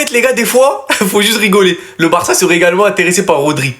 fait, les gars, des fois, faut juste rigoler. Le Barça serait également intéressé par Rodri.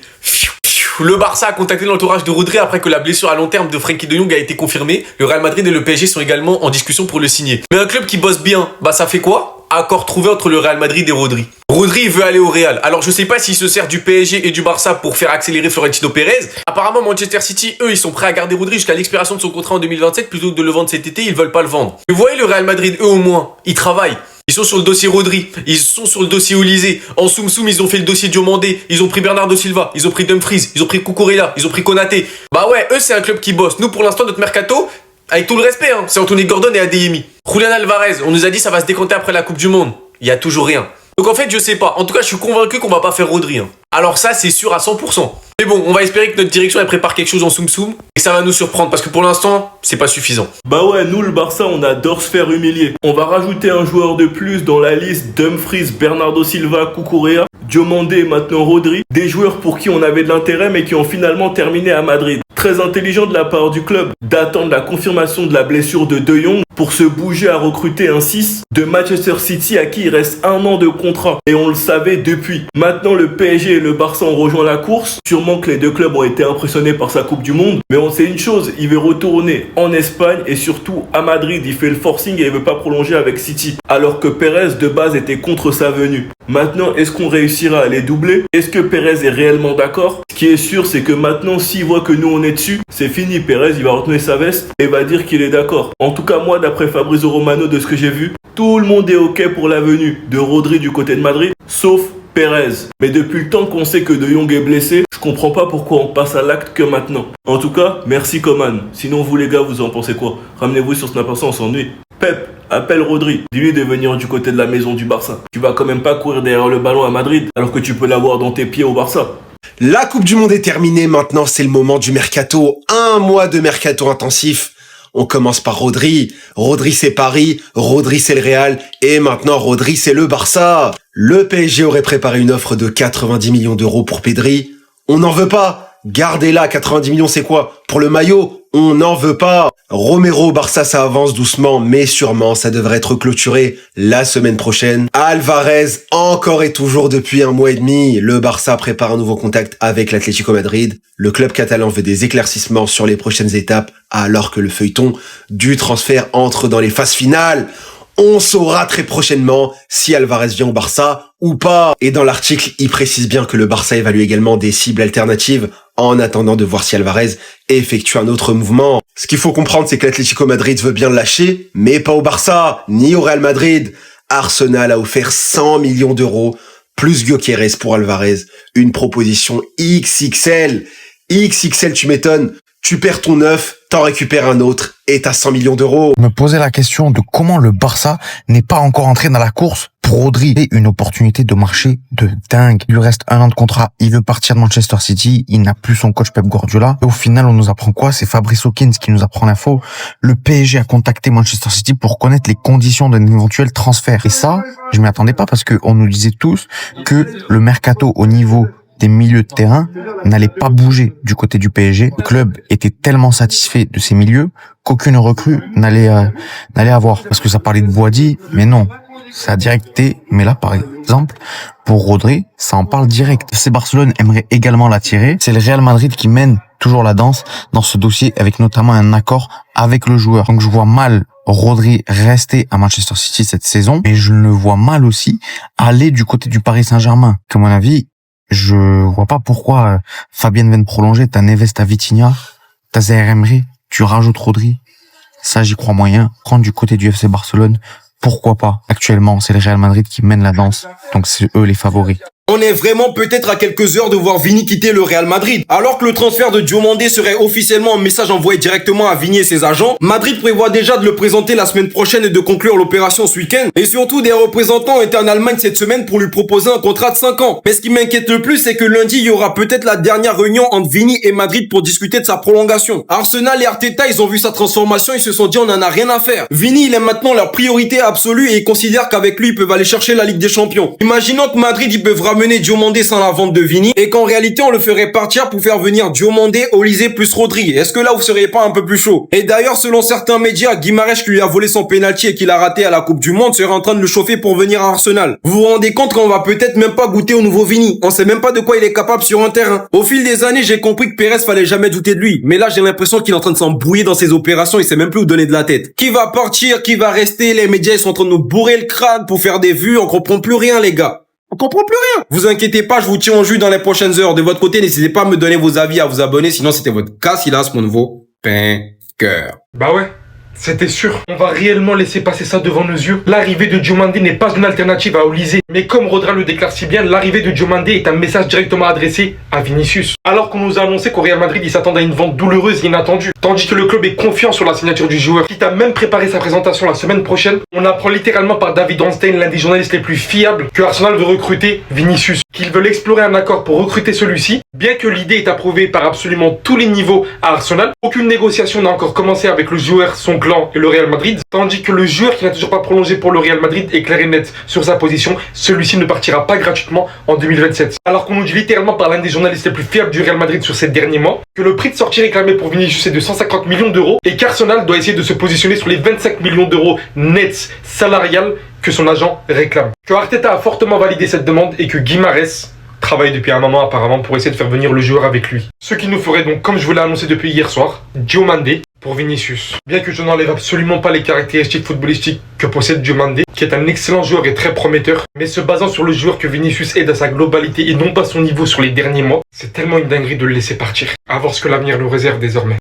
Le Barça a contacté l'entourage de Rodri après que la blessure à long terme de Frenkie de Jong a été confirmée. Le Real Madrid et le PSG sont également en discussion pour le signer. Mais un club qui bosse bien, bah ça fait quoi? Accord trouvé entre le Real Madrid et Rodri. Rodri veut aller au Real. Alors je sais pas s'il se sert du PSG et du Barça pour faire accélérer Florentino Pérez. Apparemment Manchester City, eux, ils sont prêts à garder Rodri jusqu'à l'expiration de son contrat en 2027 plutôt que de le vendre cet été, ils veulent pas le vendre. Vous voyez le Real Madrid, eux au moins, ils travaillent. Ils sont sur le dossier Rodri, ils sont sur le dossier Olysée. En Soum Soum, ils ont fait le dossier Diomandé, ils ont pris Bernardo Silva, ils ont pris Dumfries, ils ont pris Cucurella, ils ont pris Konaté. Bah ouais, eux c'est un club qui bosse. Nous pour l'instant notre mercato, avec tout le respect, hein, c'est Anthony Gordon et Adeyemi. Julian Alvarez, on nous a dit ça va se décanter après la Coupe du Monde. Il y a toujours rien. Donc en fait, je sais pas. En tout cas, je suis convaincu qu'on va pas faire Rodri. Hein. Alors ça, c'est sûr à 100%. Mais bon, on va espérer que notre direction elle prépare quelque chose en Soum Soum et ça va nous surprendre parce que pour l'instant, c'est pas suffisant. Bah ouais, nous le Barça, on adore se faire humilier. On va rajouter un joueur de plus dans la liste: Dumfries, Bernardo Silva, Cucurella, Diomandé et maintenant Rodri. Des joueurs pour qui on avait de l'intérêt mais qui ont finalement terminé à Madrid. Très intelligent de la part du club d'attendre la confirmation de la blessure de De Jong pour se bouger à recruter un 6 de Manchester City à qui il reste 1 an de contrat. Et on le savait depuis. Maintenant, le PSG et le Barça ont rejoint la course. Sûrement que les deux clubs ont été impressionnés par sa Coupe du Monde. Mais on sait une chose, il veut retourner en Espagne et surtout à Madrid. Il fait le forcing et il veut pas prolonger avec City. Alors que Pérez, de base, était contre sa venue. Maintenant, est-ce qu'on réussira à les doubler? Est-ce que Pérez est réellement d'accord? Ce qui est sûr, c'est que maintenant, s'il voit que nous on est dessus, c'est fini. Pérez, il va retourner sa veste et va dire qu'il est d'accord. En tout cas, moi, d'après Fabrizio Romano, de ce que j'ai vu, tout le monde est ok pour la venue de Rodri du côté de Madrid, sauf Pérez. Mais depuis le temps qu'on sait que De Jong est blessé, je comprends pas pourquoi on passe à l'acte que maintenant. En tout cas, merci Coman. Sinon, vous les gars, vous en pensez quoi? Ramenez-vous sur Snap, on s'ennuie. Pep, appelle Rodri. Dis-lui de venir du côté de la maison du Barça. Tu vas quand même pas courir derrière le ballon à Madrid, alors que tu peux l'avoir dans tes pieds au Barça. La Coupe du Monde est terminée, maintenant c'est le moment du mercato. 1 mois de mercato intensif. On commence par Rodri. Rodri c'est Paris, Rodri c'est le Real, et maintenant Rodri c'est le Barça. Le PSG aurait préparé une offre de 90 millions d'euros pour Pedri. On n'en veut pas. Gardez-la, 90 millions c'est quoi? Pour le maillot, on n'en veut pas. Romero, Barça, ça avance doucement, mais sûrement, ça devrait être clôturé la semaine prochaine. Alvarez, encore et toujours depuis 1 mois et demi, le Barça prépare un nouveau contact avec l'Atlético Madrid. Le club catalan veut des éclaircissements sur les prochaines étapes, alors que le feuilleton du transfert entre dans les phases finales. On saura très prochainement si Alvarez vient au Barça ou pas. Et dans l'article, il précise bien que le Barça évalue également des cibles alternatives en attendant de voir si Alvarez effectue un autre mouvement. Ce qu'il faut comprendre, c'est que l'Atlético Madrid veut bien le lâcher, mais pas au Barça, ni au Real Madrid. Arsenal a offert 100 millions d'euros, plus Gyökeres pour Alvarez. Une proposition XXL. XXL, tu m'étonnes. Tu perds ton 9, t'en récupères un autre et t'as 100 millions d'euros. Me poser la question de comment le Barça n'est pas encore entré dans la course pour Rodri. Et une opportunité de marché de dingue. Il lui reste 1 an de contrat. Il veut partir de Manchester City. Il n'a plus son coach Pep Guardiola. Et au final, on nous apprend quoi? C'est Fabrice Hawkins qui nous apprend l'info. Le PSG a contacté Manchester City pour connaître les conditions d'un éventuel transfert. Et ça, je m'y attendais pas parce que on nous disait tous que le mercato au niveau des milieux de terrain n'allait pas bouger du côté du PSG. Le club était tellement satisfait de ses milieux qu'aucune recrue n'allait avoir. Parce que ça parlait de Boadi, mais non. Ça a directé, mais là, par exemple, pour Rodri, ça en parle direct. FC Barcelone aimerait également l'attirer. C'est le Real Madrid qui mène toujours la danse dans ce dossier avec notamment un accord avec le joueur. Donc je vois mal Rodri rester à Manchester City cette saison, mais je le vois mal aussi aller du côté du Paris Saint-Germain. À mon avis, je vois pas pourquoi Fabian vient de prolonger. T'as Neves, t'as Vitinha, t'as Zaire Emery, tu rajoutes Rodri. Ça, j'y crois moyen. Prendre du côté du FC Barcelone, pourquoi pas? Actuellement, c'est le Real Madrid qui mène la danse, donc c'est eux les favoris. On est vraiment peut-être à quelques heures de voir Vini quitter le Real Madrid. Alors que le transfert de Diomandé serait officiellement un message envoyé directement à Vini et ses agents, Madrid prévoit déjà de le présenter la semaine prochaine et de conclure l'opération ce week-end. Et surtout, des représentants étaient en Allemagne cette semaine pour lui proposer un contrat de 5 ans. Mais ce qui m'inquiète le plus, c'est que lundi, il y aura peut-être la dernière réunion entre Vini et Madrid pour discuter de sa prolongation. Arsenal et Arteta, ils ont vu sa transformation, ils se sont dit on en a rien à faire. Vini, il est maintenant leur priorité absolue et ils considèrent qu'avec lui, ils peuvent aller chercher la Ligue des Champions. Imaginons que Madrid, ils peuvent ramener ramener Diomandé sans la vente de Vini et qu'en réalité on le ferait partir pour faire venir Diomandé, Olysée plus Rodri. Est-ce que là vous seriez pas un peu plus chaud? Et d'ailleurs selon certains médias, Guimarães qui lui a volé son penalty et qu'il a raté à la Coupe du Monde serait en train de le chauffer pour venir à Arsenal. Vous vous rendez compte qu'on va peut-être même pas goûter au nouveau Vini? On sait même pas de quoi il est capable sur un terrain. Au fil des années, j'ai compris que Pérez fallait jamais douter de lui. Mais là, j'ai l'impression qu'il est en train de s'embrouiller dans ses opérations, il sait même plus où donner de la tête. Qui va partir, qui va rester? Les médias, ils sont en train de nous bourrer le crâne pour faire des vues, on comprend plus rien, les gars. On comprend plus rien. Vous inquiétez pas, je vous tiens en jus dans les prochaines heures. De votre côté, n'hésitez pas à me donner vos avis, à vous abonner, sinon c'était votre Casillas, mon nouveau cœur. Bah ouais, c'était sûr. On va réellement laisser passer ça devant nos yeux. L'arrivée de Diomandé n'est pas une alternative à Olysée. Mais comme Rodri le déclare si bien, l'arrivée de Diomandé est un message directement adressé à Vinicius. Alors qu'on nous a annoncé qu'au Real Madrid, il s'attendait à une vente douloureuse et inattendue. Tandis que le club est confiant sur la signature du joueur, qui a même préparé sa présentation la semaine prochaine. On apprend littéralement par David Ornstein, l'un des journalistes les plus fiables, que Arsenal veut recruter Vinicius. Qu'ils veulent explorer un accord pour recruter celui-ci. Bien que l'idée est approuvée par absolument tous les niveaux à Arsenal, aucune négociation n'a encore commencé avec le joueur, son clan et le Real Madrid. Tandis que le joueur qui n'a toujours pas prolongé pour le Real Madrid est clair et net sur sa position. Celui-ci ne partira pas gratuitement en 2027. Alors qu'on nous dit littéralement par l'un des journalistes les plus fiables du Real Madrid sur ces derniers mois, que le prix de sortie réclamé pour Vinicius est de 150 millions d'euros et qu'Arsenal doit essayer de se positionner sur les 25 millions d'euros nets salariales que son agent réclame. Que Arteta a fortement validé cette demande et que Guimarães travaille depuis un moment apparemment pour essayer de faire venir le joueur avec lui. Ce qui nous ferait donc, comme je vous l'ai annoncé depuis hier soir, Diomandé pour Vinicius. Bien que je n'enlève absolument pas les caractéristiques footballistiques que possède Diomandé, qui est un excellent joueur et très prometteur, mais se basant sur le joueur que Vinicius est dans sa globalité et non pas son niveau sur les derniers mois, c'est tellement une dinguerie de le laisser partir. À voir ce que l'avenir nous réserve désormais.